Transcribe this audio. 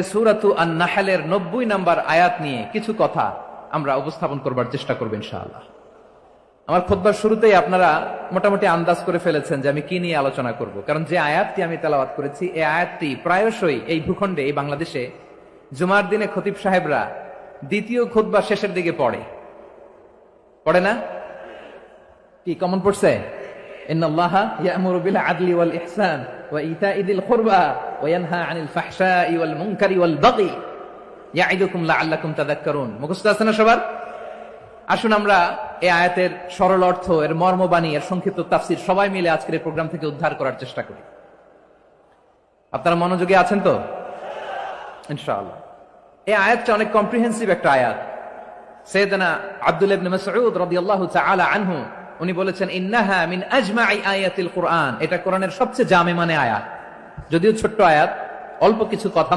সূরাতু আন-নাহলের 90 নম্বর আয়াত নিয়ে কিছু কথা আমরা উপস্থাপন করবার চেষ্টা করব ইনশাআল্লাহ। আমার খুতবার শুরুতেই আপনারা মোটামুটি আন্দাজ করে ফেলেছেন যে আমি কি নিয়ে আলোচনা করব, কারণ যে আয়াতটি আমি তেলাওয়াত করেছি এই আয়াতটি প্রায়শই এই ভূখণ্ডে, এই বাংলাদেশে জুমার দিনে খতিব সাহেবরা দ্বিতীয় খুতবার শেষের দিকে পড়ে না? কি কমন পড়ছে? ইন্নাল্লাহা ইয়া'মুরু বিল আদলি ওয়াল ইহসান ওয়া ইতা'i যিল কুরবা ওয়া ইয়ানহা আনিল ফাহশাই ওয়াল মুনকারি ওয়াল বাগি ইয়া'iদুকুম লাআল্লাকুম তাযাক্কারুন। মুখস্থ আছে না সবার? আসুন আমরা এই আয়াতের সরল অর্থ, এর মর্মবাণী, এর সংক্ষিপ্ত তাফসীর সবাই মিলে আজকের এই প্রোগ্রাম থেকে উদ্ধার করার চেষ্টা করি। আপনারা মনোযোগী আছেন তো? ইনশাআল্লাহ। এই আয়াতটা অনেক কম্প্রিহেন্সিভ একটা আয়াত। সাইয়েদনা আব্দুল্লাহ ইবনে মাসউদ রাদিয়াল্লাহু তাআলা আনহু উনি বলেছেন, ইন্নাহা মিন আজমাই আয়াতিল কুরআন, এটা কোরআনের সবচেয়ে জামে মানে আয়াত। যদিও ছোট্ট আয়াত, অল্প কিছু কথা